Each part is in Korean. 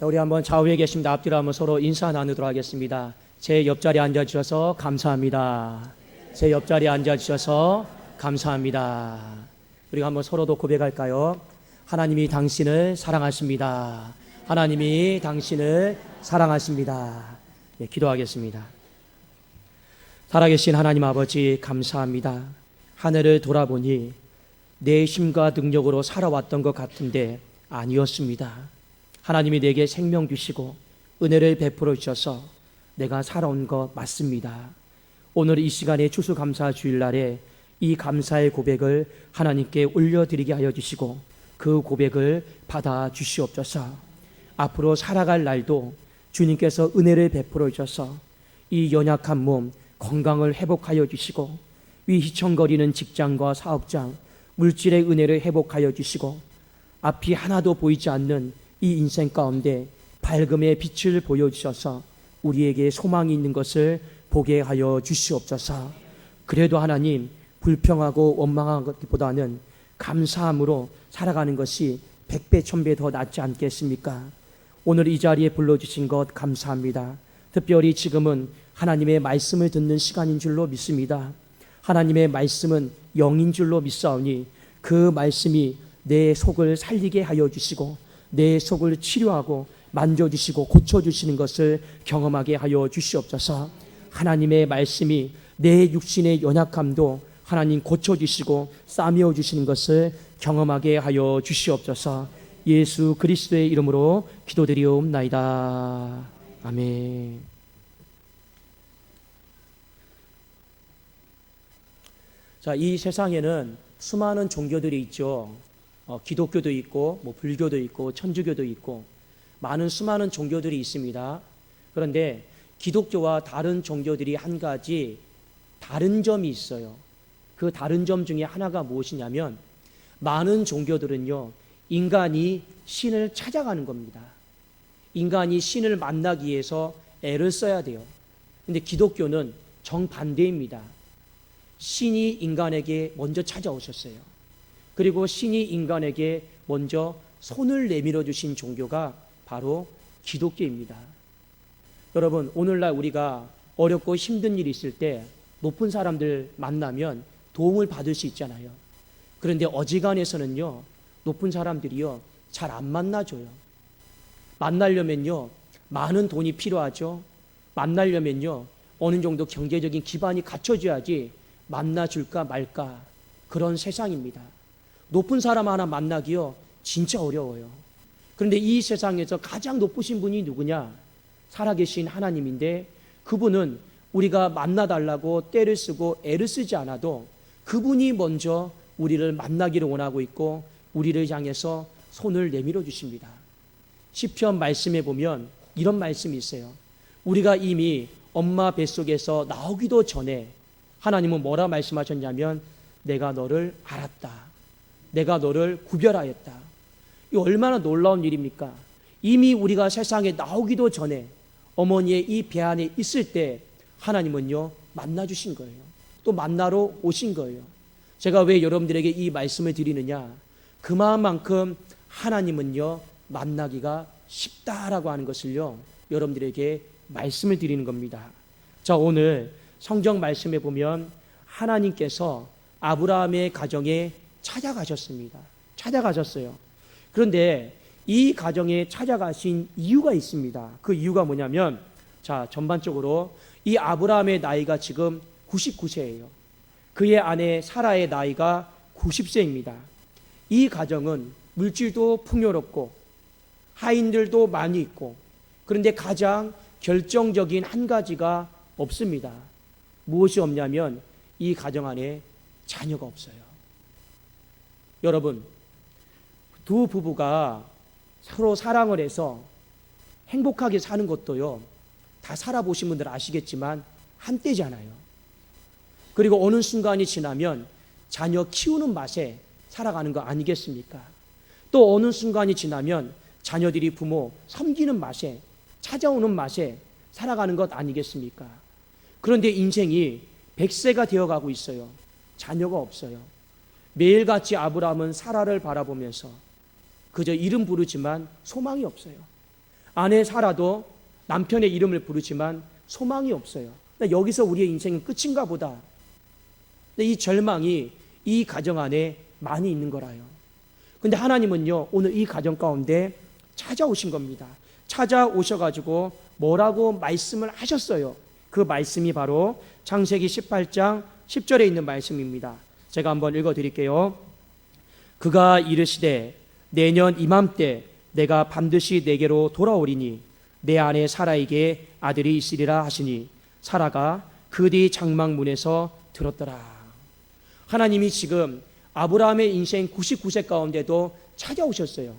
우리 한번 좌우에 계십니다. 앞뒤로 한번 서로 인사 나누도록 하겠습니다. 제 옆자리에 앉아주셔서 감사합니다. 제 옆자리에 앉아주셔서 감사합니다. 우리가 한번 서로도 고백할까요? 하나님이 당신을 사랑하십니다. 하나님이 당신을 사랑하십니다. 네, 기도하겠습니다. 살아계신 하나님 아버지 감사합니다. 한 해를 돌아보니 내 힘과 능력으로 살아왔던 것 같은데 아니었습니다. 하나님이 내게 생명 주시고 은혜를 베풀어 주셔서 내가 살아온 것 맞습니다. 오늘 이 시간에 추수감사 주일날에 이 감사의 고백을 하나님께 올려드리게 하여 주시고 그 고백을 받아 주시옵소서. 앞으로 살아갈 날도 주님께서 은혜를 베풀어 주셔서 이 연약한 몸 건강을 회복하여 주시고 이 휘청거리는 직장과 사업장 물질의 은혜를 회복하여 주시고 앞이 하나도 보이지 않는 이 인생 가운데 밝음의 빛을 보여주셔서 우리에게 소망이 있는 것을 보게 하여 주시옵소서. 그래도 하나님 불평하고 원망한 것보다는 감사함으로 살아가는 것이 100배 1000배 더 낫지 않겠습니까? 오늘 이 자리에 불러주신 것 감사합니다. 특별히 지금은 하나님의 말씀을 듣는 시간인 줄로 믿습니다. 하나님의 말씀은 영인 줄로 믿사오니 그 말씀이 내 속을 살리게 하여 주시고 내 속을 치료하고 만져주시고 고쳐주시는 것을 경험하게 하여 주시옵소서. 하나님의 말씀이 내 육신의 연약함도 하나님 고쳐주시고 싸매어 주시는 것을 경험하게 하여 주시옵소서. 예수 그리스도의 이름으로 기도드리옵나이다. 아멘. 자, 이 세상에는 수많은 종교들이 있죠. 기독교도 있고 불교도 있고 천주교도 있고 수많은 종교들이 있습니다. 그런데 기독교와 다른 종교들이 한 가지 다른 점이 있어요. 그 다른 점 중에 하나가 무엇이냐면 많은 종교들은요, 인간이 신을 찾아가는 겁니다. 인간이 신을 만나기 위해서 애를 써야 돼요. 근데 기독교는 정반대입니다. 신이 인간에게 먼저 찾아오셨어요. 그리고 신이 인간에게 먼저 손을 내밀어 주신 종교가 바로 기독교입니다. 여러분, 오늘날 우리가 어렵고 힘든 일이 있을 때 높은 사람들 만나면 도움을 받을 수 있잖아요. 그런데 어지간해서는요, 높은 사람들이요, 잘 안 만나줘요. 만나려면요, 많은 돈이 필요하죠. 만나려면요, 어느 정도 경제적인 기반이 갖춰져야지 만나줄까 말까, 그런 세상입니다. 높은 사람 하나 만나기요 진짜 어려워요. 그런데 이 세상에서 가장 높으신 분이 누구냐? 살아계신 하나님인데 그분은 우리가 만나달라고 때를 쓰고 애를 쓰지 않아도 그분이 먼저 우리를 만나기를 원하고 있고 우리를 향해서 손을 내밀어 주십니다. 시편 말씀에 보면 이런 말씀이 있어요. 우리가 이미 엄마 뱃속에서 나오기도 전에 하나님은 뭐라 말씀하셨냐면 내가 너를 알았다. 내가 너를 구별하였다. 이 얼마나 놀라운 일입니까? 이미 우리가 세상에 나오기도 전에 어머니의 이 배 안에 있을 때 하나님은요 만나주신 거예요. 또 만나러 오신 거예요. 제가 왜 여러분들에게 이 말씀을 드리느냐? 그만큼 하나님은요 만나기가 쉽다라고 하는 것을요 여러분들에게 말씀을 드리는 겁니다. 자, 오늘 성경 말씀에 보면 하나님께서 아브라함의 가정에 찾아가셨어요. 그런데 이 가정에 찾아가신 이유가 있습니다. 그 이유가 뭐냐면, 자, 전반적으로 이 아브라함의 나이가 지금 99세예요. 그의 아내 사라의 나이가 90세입니다. 이 가정은 물질도 풍요롭고 하인들도 많이 있고, 그런데 가장 결정적인 한 가지가 없습니다. 무엇이 없냐면 이 가정 안에 자녀가 없어요. 여러분, 두 부부가 서로 사랑을 해서 행복하게 사는 것도요, 다 살아보신 분들 아시겠지만 한때잖아요. 그리고 어느 순간이 지나면 자녀 키우는 맛에 살아가는 거 아니겠습니까? 또 어느 순간이 지나면 자녀들이 부모 섬기는 맛에, 찾아오는 맛에 살아가는 것 아니겠습니까? 그런데 인생이 100세가 되어가고 있어요. 자녀가 없어요. 매일같이 아브라함은 사라를 바라보면서 그저 이름 부르지만 소망이 없어요. 아내 사라도 남편의 이름을 부르지만 소망이 없어요. 여기서 우리의 인생은 끝인가 보다. 이 절망이 이 가정 안에 많이 있는 거라요. 근데 하나님은요, 오늘 이 가정 가운데 찾아오신 겁니다. 찾아오셔가지고 뭐라고 말씀을 하셨어요. 그 말씀이 바로 창세기 18장 10절에 있는 말씀입니다. 제가 한번 읽어드릴게요. 그가 이르시되 내년 이맘때 내가 반드시 내게로 돌아오리니 내 아내 사라에게 아들이 있으리라 하시니 사라가 그 뒤 장막문에서 들었더라. 하나님이 지금 아브라함의 인생 99세 가운데도 찾아오셨어요.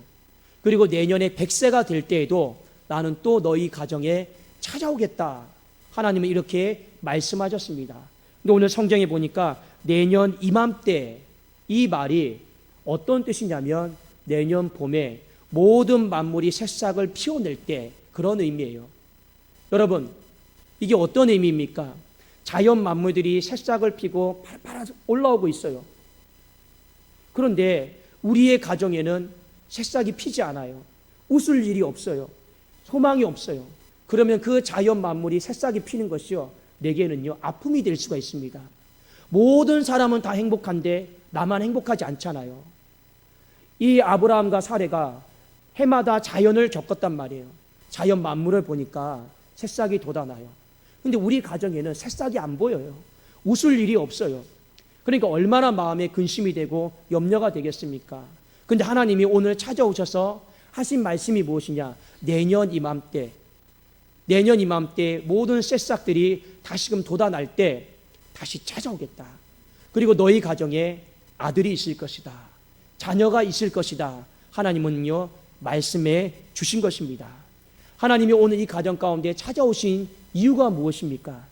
그리고 내년에 100세가 될 때에도 나는 또 너희 가정에 찾아오겠다. 하나님은 이렇게 말씀하셨습니다. 근데 오늘 성경에 보니까 내년 이맘때, 이 말이 어떤 뜻이냐면 내년 봄에 모든 만물이 새싹을 피워낼 때, 그런 의미예요. 여러분, 이게 어떤 의미입니까? 자연 만물들이 새싹을 피고 팔팔 올라오고 있어요. 그런데 우리의 가정에는 새싹이 피지 않아요. 웃을 일이 없어요. 소망이 없어요. 그러면 그 자연 만물이 새싹이 피는 것이요, 내게는요 아픔이 될 수가 있습니다. 모든 사람은 다 행복한데 나만 행복하지 않잖아요. 이 아브라함과 사레가 해마다 자연을 겪었단 말이에요. 자연 만물을 보니까 새싹이 돋아나요. 근데 우리 가정에는 새싹이 안 보여요. 웃을 일이 없어요. 그러니까 얼마나 마음에 근심이 되고 염려가 되겠습니까? 근데 하나님이 오늘 찾아오셔서 하신 말씀이 무엇이냐? 내년 이맘때 모든 새싹들이 다시금 돋아날 때 다시 찾아오겠다. 그리고 너희 가정에 아들이 있을 것이다. 자녀가 있을 것이다. 하나님은요 말씀해 주신 것입니다. 하나님이 오늘 이 가정 가운데 찾아오신 이유가 무엇입니까?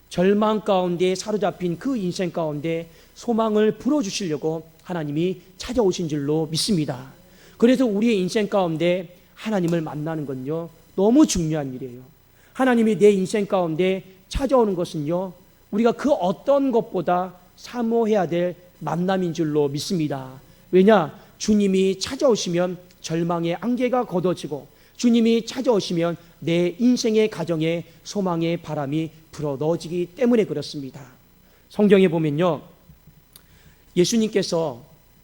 절망 가운데 사로잡힌 그 인생 가운데 소망을 불어주시려고 하나님이 찾아오신 줄로 믿습니다. 그래서 우리의 인생 가운데 하나님을 만나는 건요 너무 중요한 일이에요. 하나님이 내 인생 가운데 찾아오는 것은요 우리가 그 어떤 것보다 사모해야 될 만남인 줄로 믿습니다. 왜냐? 주님이 찾아오시면 절망의 안개가 걷어지고 주님이 찾아오시면 내 인생의 가정에 소망의 바람이 불어 넣어지기 때문에 그렇습니다. 성경에 보면요 예수님께서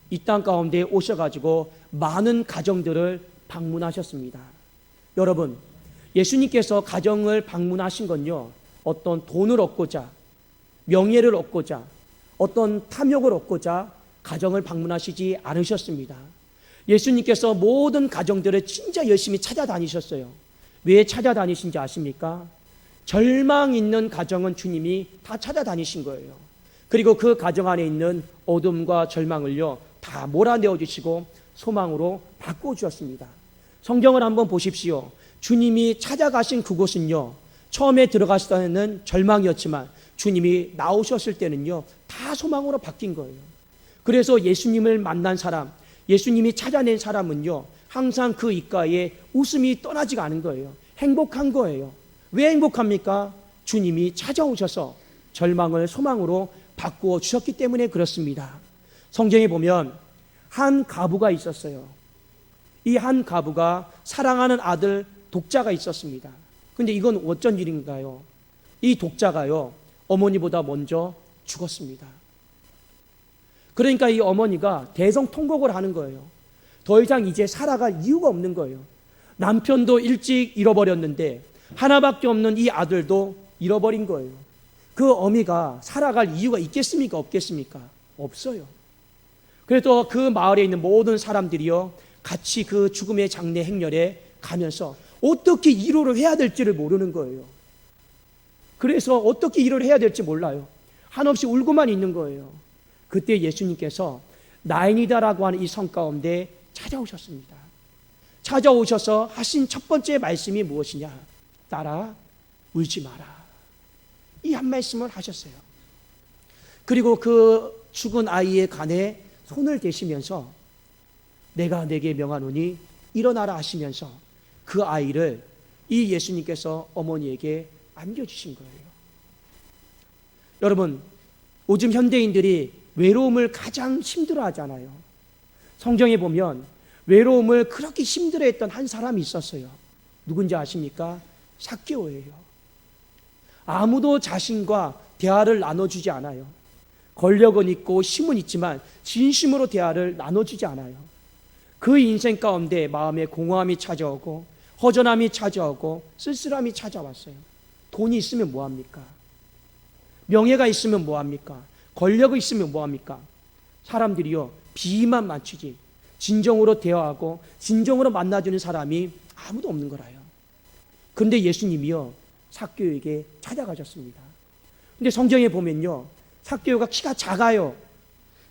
이 땅 가운데 오셔가지고 많은 가정들을 방문하셨습니다. 여러분, 예수님께서 가정을 방문하신 건요 어떤 돈을 얻고자, 명예를 얻고자, 어떤 탐욕을 얻고자 가정을 방문하시지 않으셨습니다. 예수님께서 모든 가정들을 진짜 열심히 찾아다니셨어요. 왜 찾아다니신지 아십니까? 절망 있는 가정은 주님이 다 찾아다니신 거예요. 그리고 그 가정 안에 있는 어둠과 절망을요 다 몰아내어 주시고 소망으로 바꾸어 주셨습니다. 성경을 한번 보십시오. 주님이 찾아가신 그곳은요 처음에 들어갔을 때는 절망이었지만 주님이 나오셨을 때는요 다 소망으로 바뀐 거예요. 그래서 예수님을 만난 사람, 예수님이 찾아낸 사람은요 항상 그 입가에 웃음이 떠나지가 않은 거예요. 행복한 거예요. 왜 행복합니까? 주님이 찾아오셔서 절망을 소망으로 바꾸어 주셨기 때문에 그렇습니다. 성경에 보면 한 가부가 있었어요. 이 한 가부가 사랑하는 아들 독자가 있었습니다. 근데 이건 어쩐 일인가요? 이 독자가요 어머니보다 먼저 죽었습니다. 그러니까 이 어머니가 대성통곡을 하는 거예요. 더 이상 이제 살아갈 이유가 없는 거예요. 남편도 일찍 잃어버렸는데 하나밖에 없는 이 아들도 잃어버린 거예요. 그 어미가 살아갈 이유가 있겠습니까? 없겠습니까? 없어요. 그래서 그 마을에 있는 모든 사람들이요 같이 그 죽음의 장례 행렬에 가면서 어떻게 위로를 해야 될지를 모르는 거예요. 그래서 어떻게 위로를 해야 될지 몰라요. 한없이 울고만 있는 거예요. 그때 예수님께서 나인이다라고 하는 이 성 가운데 찾아오셨습니다. 찾아오셔서 하신 첫 번째 말씀이 무엇이냐? 딸아, 울지 마라. 이 한 말씀을 하셨어요. 그리고 그 죽은 아이의 간에 손을 대시면서 내가 내게 명하노니 일어나라 하시면서 그 아이를 이 예수님께서 어머니에게 안겨주신 거예요. 여러분, 요즘 현대인들이 외로움을 가장 힘들어하잖아요. 성경에 보면 외로움을 그렇게 힘들어했던 한 사람이 있었어요. 누군지 아십니까? 삭개오예요. 아무도 자신과 대화를 나눠주지 않아요. 권력은 있고 힘은 있지만 진심으로 대화를 나눠주지 않아요. 그 인생 가운데 마음에 공허함이 찾아오고 허전함이 찾아오고 쓸쓸함이 찾아왔어요. 돈이 있으면 뭐합니까? 명예가 있으면 뭐합니까? 권력이 있으면 뭐합니까? 사람들이요, 비만 맞추지 진정으로 대화하고 진정으로 만나주는 사람이 아무도 없는 거라요. 그런데 예수님이요, 삭개오에게 찾아가셨습니다. 근데 성경에 보면요, 삭개오가 키가 작아요.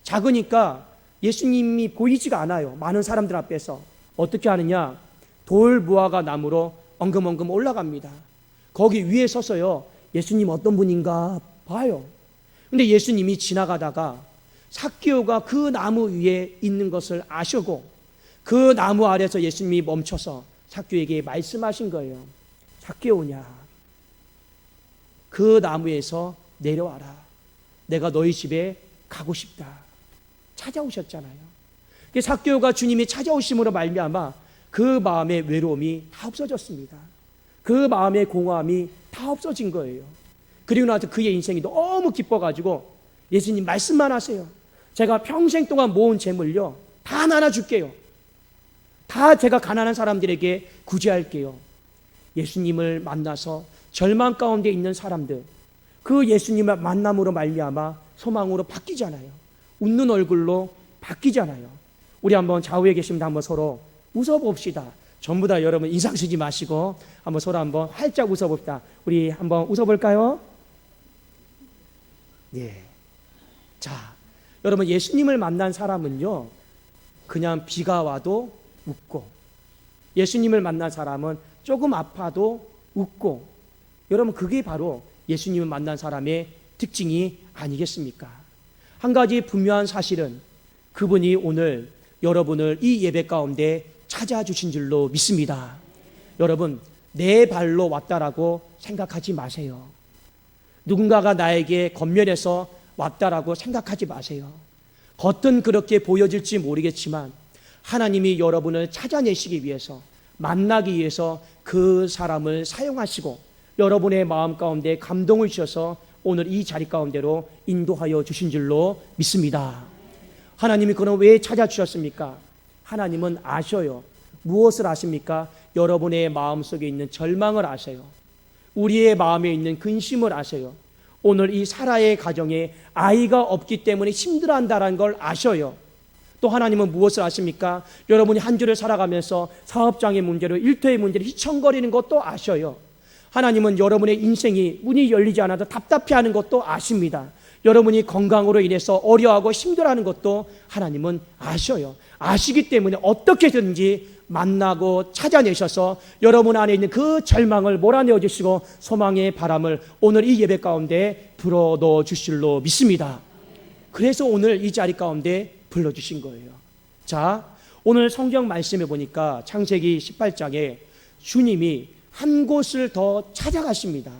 작으니까 예수님이 보이지가 않아요. 많은 사람들 앞에서. 어떻게 하느냐? 돌 무화과 나무로 엉금엉금 올라갑니다. 거기 위에 서서요, 예수님 어떤 분인가 봐요. 근데 예수님이 지나가다가 삭개오가 그 나무 위에 있는 것을 아시고 그 나무 아래서 예수님이 멈춰서 삭개오에게 말씀하신 거예요. 삭개오냐, 그 나무에서 내려와라. 내가 너희 집에 가고 싶다. 찾아오셨잖아요. 삭개오가 주님이 찾아오심으로 말미암아 그 마음의 외로움이 다 없어졌습니다. 그 마음의 공허함이 다 없어진 거예요. 그리고 나서 그의 인생이 너무 기뻐가지고 예수님 말씀만 하세요. 제가 평생 동안 모은 재물요 다 나눠줄게요. 다 제가 가난한 사람들에게 구제할게요. 예수님을 만나서 절망 가운데 있는 사람들, 그 예수님을 만남으로 말미암아 소망으로 바뀌잖아요. 웃는 얼굴로 바뀌잖아요. 우리 한번 좌우에 계십니다. 한번 서로 웃어봅시다. 전부 다 여러분 인상 쓰지 마시고 한번 서로 한번 활짝 웃어봅시다. 우리 한번 웃어볼까요? 예. 자, 여러분 예수님을 만난 사람은요, 그냥 비가 와도 웃고, 예수님을 만난 사람은 조금 아파도 웃고, 여러분 그게 바로 예수님을 만난 사람의 특징이 아니겠습니까? 한 가지 분명한 사실은 그분이 오늘 여러분을 이 예배 가운데 찾아주신 줄로 믿습니다. 여러분, 내 발로 왔다라고 생각하지 마세요. 누군가가 나에게 건면해서 왔다라고 생각하지 마세요. 겉은 그렇게 보여질지 모르겠지만 하나님이 여러분을 찾아내시기 위해서, 만나기 위해서 그 사람을 사용하시고 여러분의 마음 가운데 감동을 주셔서 오늘 이 자리 가운데로 인도하여 주신 줄로 믿습니다. 하나님이 그럼 왜 찾아주셨습니까? 하나님은 아셔요. 무엇을 아십니까? 여러분의 마음속에 있는 절망을 아세요. 우리의 마음에 있는 근심을 아세요. 오늘 이 사라의 가정에 아이가 없기 때문에 힘들어한다는 걸 아셔요. 또 하나님은 무엇을 아십니까? 여러분이 한 주를 살아가면서 사업장의 문제로, 일터의 문제로 휘청거리는 것도 아셔요. 하나님은 여러분의 인생이 문이 열리지 않아도 답답해하는 것도 아십니다. 여러분이 건강으로 인해서 어려워하고 힘들어하는 것도 하나님은 아셔요. 아시기 때문에 어떻게든지 만나고 찾아내셔서 여러분 안에 있는 그 절망을 몰아내어 주시고 소망의 바람을 오늘 이 예배 가운데 불어넣어 주실로 믿습니다. 그래서 오늘 이 자리 가운데 불러주신 거예요. 자, 오늘 성경 말씀에 보니까 창세기 18장에 주님이 한 곳을 더 찾아가십니다.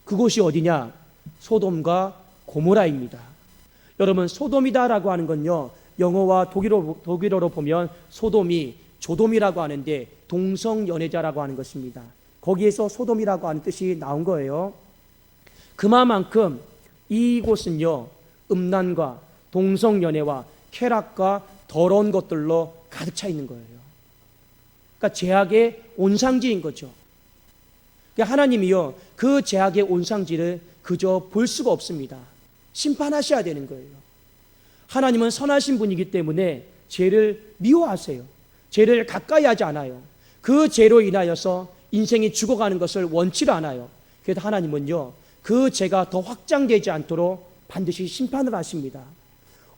그곳이 어디냐? 소돔과 고모라입니다. 여러분, 소돔이다라고 하는 건요, 영어와 독일어로 보면 소돔이 조돔이라고 하는데 동성연애자라고 하는 것입니다. 거기에서 소돔이라고 하는 뜻이 나온 거예요. 그만큼 이곳은요, 음란과 동성연애와 쾌락과 더러운 것들로 가득 차 있는 거예요. 그러니까 죄악의 온상지인 거죠. 그러니까 하나님이요, 그 죄악의 온상지를 그저 볼 수가 없습니다. 심판하셔야 되는 거예요. 하나님은 선하신 분이기 때문에 죄를 미워하세요. 죄를 가까이 하지 않아요. 그 죄로 인하여서 인생이 죽어가는 것을 원치를 않아요. 그래서 하나님은요, 그 죄가 더 확장되지 않도록 반드시 심판을 하십니다.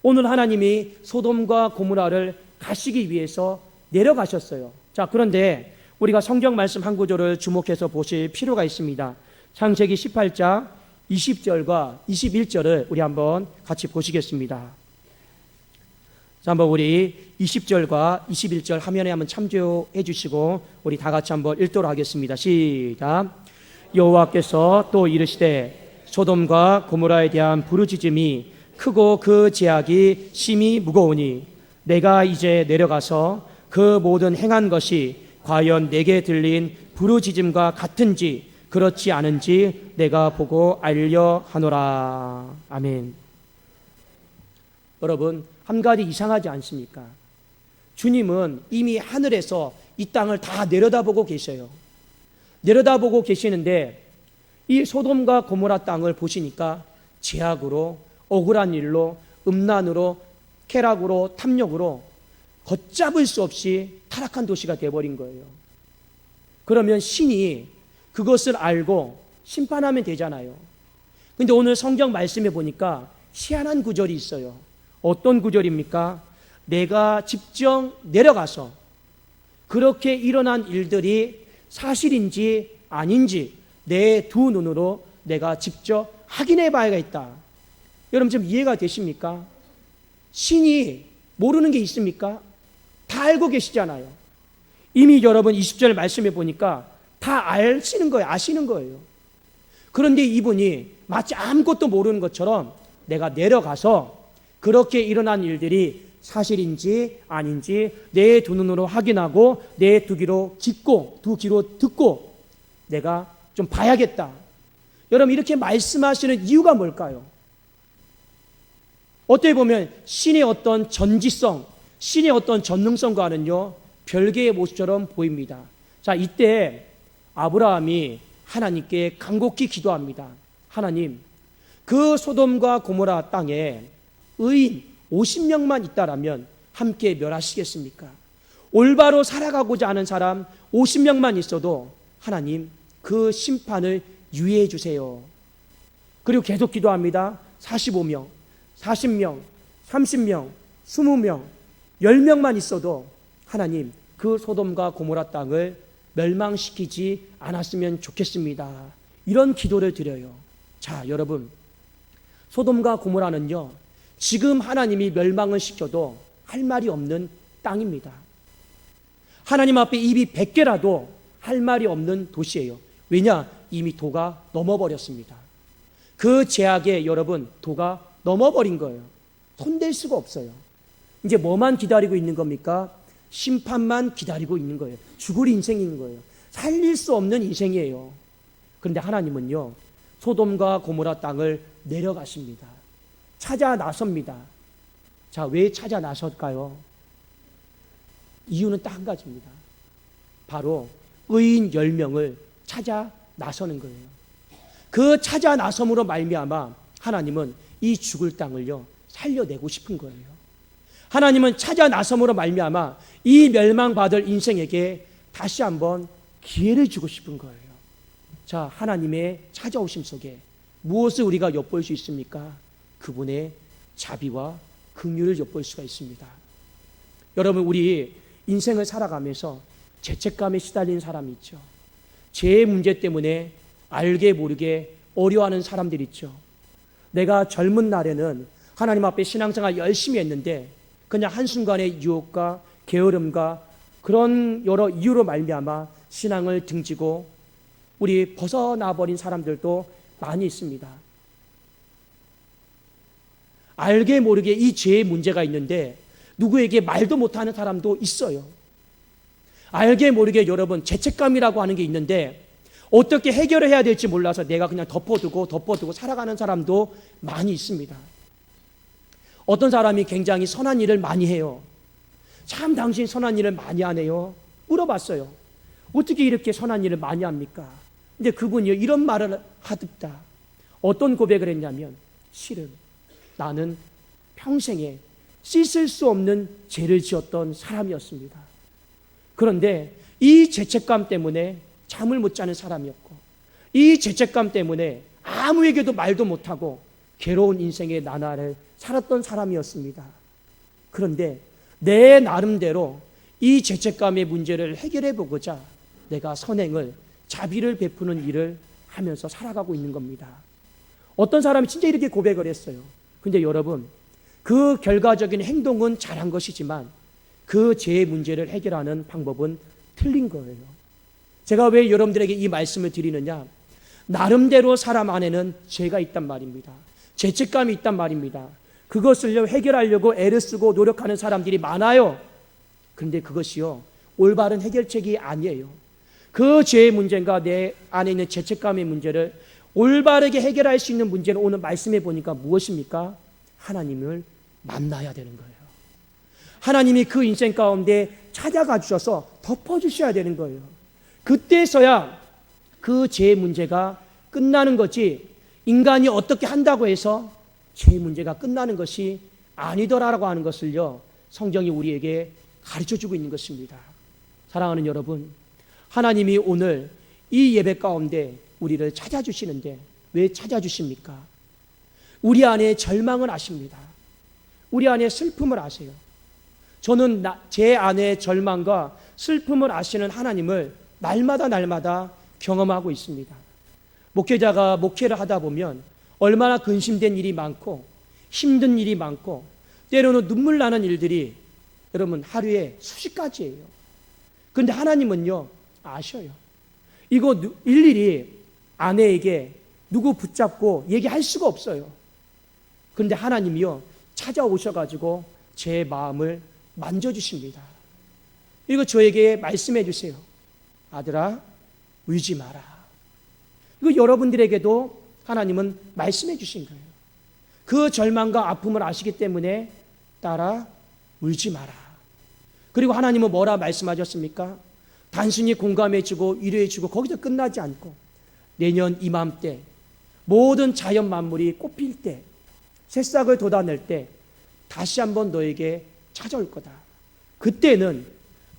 오늘 하나님이 소돔과 고모라를 가시기 위해서 내려가셨어요. 자, 그런데 우리가 성경 말씀 한 구절을 주목해서 보실 필요가 있습니다. 창세기 18장 20절과 21절을 우리 한번 같이 보시겠습니다. 자, 한번 우리 20절과 21절 화면에 한번 참조해 주시고 우리 다 같이 한번 읽도록 하겠습니다. 시작. 여호와께서 또 이르시되 소돔과 고모라에 대한 부르짖음이 크고 그 죄악이 심히 무거우니 내가 이제 내려가서 그 모든 행한 것이 과연 내게 들린 부르짖음과 같은지 그렇지 않은지 내가 보고 알려 하노라. 아멘. 여러분, 한 가지 이상하지 않습니까? 주님은 이미 하늘에서 이 땅을 다 내려다보고 계셔요. 내려다보고 계시는데 이 소돔과 고모라 땅을 보시니까 죄악으로, 억울한 일로, 음란으로, 쾌락으로, 탐욕으로 걷잡을 수 없이 타락한 도시가 되어버린 거예요. 그러면 신이 그것을 알고 심판하면 되잖아요. 근데 오늘 성경 말씀에 보니까 희한한 구절이 있어요. 어떤 구절입니까? 내가 직접 내려가서 그렇게 일어난 일들이 사실인지 아닌지 내 두 눈으로 내가 직접 확인해 봐야겠다. 여러분 좀 이해가 되십니까? 신이 모르는 게 있습니까? 다 알고 계시잖아요. 이미 여러분 20절 말씀해 보니까 다 아시는 거예요. 그런데 이분이 마치 아무것도 모르는 것처럼 내가 내려가서 그렇게 일어난 일들이 사실인지 아닌지 내 두 눈으로 확인하고 내 두 귀로 듣고 내가 좀 봐야겠다. 여러분 이렇게 말씀하시는 이유가 뭘까요? 어떻게 보면 신의 어떤 전지성, 신의 어떤 전능성과는요 별개의 모습처럼 보입니다. 자, 이때 아브라함이 하나님께 간곡히 기도합니다. 하나님, 그 소돔과 고모라 땅에 의인 50명만 있다라면 함께 멸하시겠습니까? 올바로 살아가고자 하는 사람 50명만 있어도 하나님 그 심판을 유예해 주세요. 그리고 계속 기도합니다. 45명, 40명, 30명, 20명, 10명만 있어도 하나님 그 소돔과 고모라 땅을 멸망시키지 않았으면 좋겠습니다. 이런 기도를 드려요. 자, 여러분, 소돔과 고모라는요 지금 하나님이 멸망을 시켜도 할 말이 없는 땅입니다. 하나님 앞에 입이 100개라도 할 말이 없는 도시예요. 왜냐? 이미 도가 넘어버렸습니다. 그 죄악에 여러분 도가 넘어버린 거예요. 손댈 수가 없어요. 이제 뭐만 기다리고 있는 겁니까? 심판만 기다리고 있는 거예요. 죽을 인생인 거예요. 살릴 수 없는 인생이에요. 그런데 하나님은요 소돔과 고모라 땅을 내려가십니다. 찾아 나섭니다. 자, 왜 찾아 나설까요? 이유는 딱 한 가지입니다. 바로 의인 10명을 찾아 나서는 거예요. 그 찾아 나섬으로 말미암아 하나님은 이 죽을 땅을요 살려내고 싶은 거예요. 하나님은 찾아 나섬으로 말미암아 이 멸망받을 인생에게 다시 한번 기회를 주고 싶은 거예요. 자, 하나님의 찾아오심 속에 무엇을 우리가 엿볼 수 있습니까? 그분의 자비와 긍휼을 엿볼 수가 있습니다. 여러분, 우리 인생을 살아가면서 죄책감에 시달리는 사람이 있죠. 죄의 문제 때문에 알게 모르게 어려워하는 사람들이 있죠. 내가 젊은 날에는 하나님 앞에 신앙생활 열심히 했는데 그냥 한순간의 유혹과 게으름과 그런 여러 이유로 말미암아 신앙을 등지고 우리 벗어나 버린 사람들도 많이 있습니다. 알게 모르게 이 죄의 문제가 있는데 누구에게 말도 못하는 사람도 있어요. 알게 모르게 여러분 죄책감이라고 하는 게 있는데 어떻게 해결을 해야 될지 몰라서 내가 그냥 덮어두고 살아가는 사람도 많이 있습니다. 어떤 사람이 굉장히 선한 일을 많이 해요. 참 당신 선한 일을 많이 하네요. 물어봤어요. 어떻게 이렇게 선한 일을 많이 합니까? 근데 그분이 이런 말을 하듯다. 어떤 고백을 했냐면 실은 나는 평생에 씻을 수 없는 죄를 지었던 사람이었습니다. 그런데 이 죄책감 때문에 잠을 못 자는 사람이었고 이 죄책감 때문에 아무에게도 말도 못하고 괴로운 인생의 나날을 살았던 사람이었습니다. 그런데 내 나름대로 이 죄책감의 문제를 해결해 보고자 내가 선행을 자비를 베푸는 일을 하면서 살아가고 있는 겁니다. 어떤 사람이 진짜 이렇게 고백을 했어요. 근데 여러분 그 결과적인 행동은 잘한 것이지만 그 죄의 문제를 해결하는 방법은 틀린 거예요. 제가 왜 여러분들에게 이 말씀을 드리느냐? 나름대로 사람 안에는 죄가 있단 말입니다. 죄책감이 있단 말입니다. 그것을 해결하려고 애를 쓰고 노력하는 사람들이 많아요. 그런데 그것이요 올바른 해결책이 아니에요. 그 죄의 문제가 내 안에 있는 죄책감의 문제를 올바르게 해결할 수 있는 문제는 오늘 말씀해 보니까 무엇입니까? 하나님을 만나야 되는 거예요. 하나님이 그 인생 가운데 찾아가 주셔서 덮어주셔야 되는 거예요. 그때서야 그 죄의 문제가 끝나는 거지, 인간이 어떻게 한다고 해서 죄의 문제가 끝나는 것이 아니더라라고 하는 것을요, 성경이 우리에게 가르쳐주고 있는 것입니다. 사랑하는 여러분, 하나님이 오늘 이 예배 가운데 우리를 찾아주시는데 왜 찾아주십니까? 우리 안에 절망을 아십니다. 우리 안에 슬픔을 아세요. 저는 제 안에 절망과 슬픔을 아시는 하나님을 날마다 경험하고 있습니다. 목회자가 목회를 하다 보면 얼마나 근심된 일이 많고 힘든 일이 많고 때로는 눈물 나는 일들이 여러분 하루에 수십 가지예요. 그런데 하나님은요 아셔요. 이거 일일이 아내에게 누구 붙잡고 얘기할 수가 없어요. 그런데 하나님이요 찾아오셔가지고 제 마음을 만져주십니다. 이거 저에게 말씀해 주세요. 아들아, 울지 마라. 이거 여러분들에게도 하나님은 말씀해 주신 거예요. 그 절망과 아픔을 아시기 때문에 딸아, 울지 마라. 그리고 하나님은 뭐라 말씀하셨습니까? 단순히 공감해 주고 위로해 주고 거기서 끝나지 않고 내년 이맘때 모든 자연 만물이 꽃필 때 새싹을 돋아낼 때 다시 한번 너에게 찾아올 거다. 그때는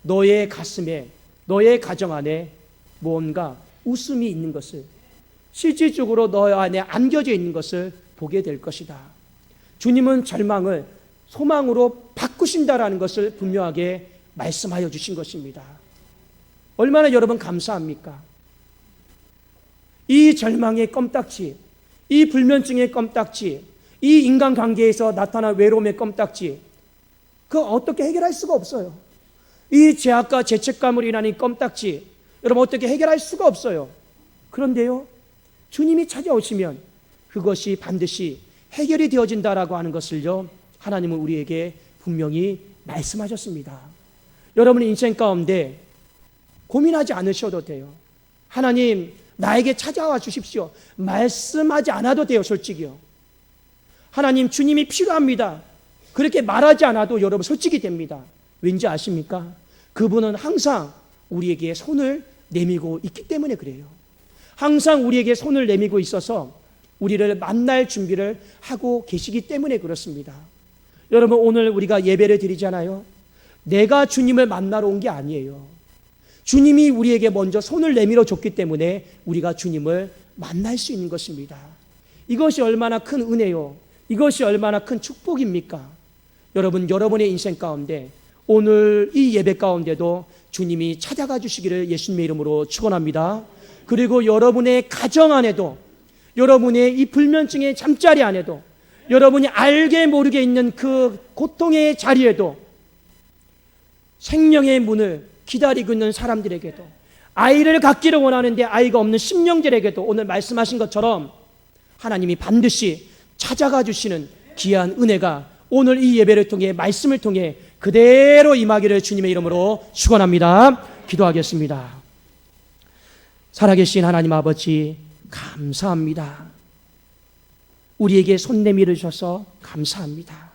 너의 가슴에 너의 가정 안에 뭔가 웃음이 있는 것을, 실질적으로 너 안에 안겨져 있는 것을 보게 될 것이다. 주님은 절망을 소망으로 바꾸신다라는 것을 분명하게 말씀하여 주신 것입니다. 얼마나 여러분 감사합니까? 이 절망의 껌딱지, 이 불면증의 껌딱지, 이 인간관계에서 나타난 외로움의 껌딱지, 그거 어떻게 해결할 수가 없어요. 이 죄악과 죄책감으로 인한 이 껌딱지, 여러분 어떻게 해결할 수가 없어요. 그런데요, 주님이 찾아오시면 그것이 반드시 해결이 되어진다라고 하는 것을요, 하나님은 우리에게 분명히 말씀하셨습니다. 여러분의 인생 가운데 고민하지 않으셔도 돼요. 하나님, 나에게 찾아와 주십시오. 말씀하지 않아도 돼요, 솔직히요. 하나님, 주님이 필요합니다. 그렇게 말하지 않아도 여러분 솔직히 됩니다. 왠지 아십니까? 그분은 항상 우리에게 손을 내밀고 있기 때문에 그래요. 항상 우리에게 손을 내밀고 있어서 우리를 만날 준비를 하고 계시기 때문에 그렇습니다. 여러분, 오늘 우리가 예배를 드리잖아요. 내가 주님을 만나러 온 게 아니에요. 주님이 우리에게 먼저 손을 내밀어 줬기 때문에 우리가 주님을 만날 수 있는 것입니다. 이것이 얼마나 큰 은혜요, 이것이 얼마나 큰 축복입니까? 여러분, 여러분의 인생 가운데 오늘 이 예배 가운데도 주님이 찾아가 주시기를 예수님의 이름으로 축원합니다. 그리고 여러분의 가정 안에도, 여러분의 이 불면증의 잠자리 안에도, 여러분이 알게 모르게 있는 그 고통의 자리에도 생명의 문을 기다리고 있는 사람들에게도, 아이를 갖기를 원하는데 아이가 없는 심령들에게도 오늘 말씀하신 것처럼 하나님이 반드시 찾아가 주시는 귀한 은혜가 오늘 이 예배를 통해, 말씀을 통해 그대로 임하기를 주님의 이름으로 축원합니다. 기도하겠습니다. 살아계신 하나님 아버지, 감사합니다. 우리에게 손 내밀어 주셔서 감사합니다.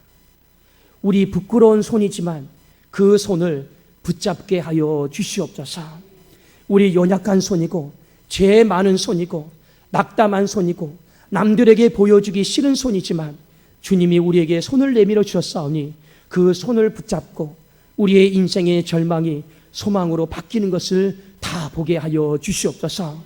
우리 부끄러운 손이지만 그 손을 붙잡게 하여 주시옵소서. 우리 연약한 손이고 죄 많은 손이고 낙담한 손이고 남들에게 보여주기 싫은 손이지만 주님이 우리에게 손을 내밀어 주셨사오니 그 손을 붙잡고 우리의 인생의 절망이 소망으로 바뀌는 것을 다 보게 하여 주시옵소서.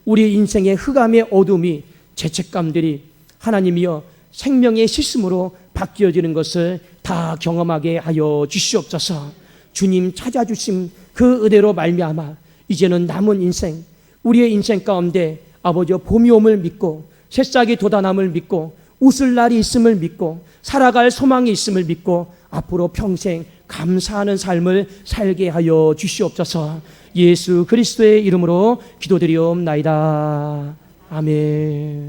우리 인생의 흑암의 어둠이, 죄책감들이 하나님이여 생명의 실심으로 바뀌어지는 것을 다 경험하게 하여 주시옵소서. 주님 찾아주심 그 은혜로 말미암아 이제는 남은 인생, 우리의 인생 가운데 아버지여 봄이 옴을 믿고 새싹이 돋아남을 믿고 웃을 날이 있음을 믿고 살아갈 소망이 있음을 믿고 앞으로 평생 감사하는 삶을 살게 하여 주시옵소서. 예수 그리스도의 이름으로 기도드리옵나이다. 아멘.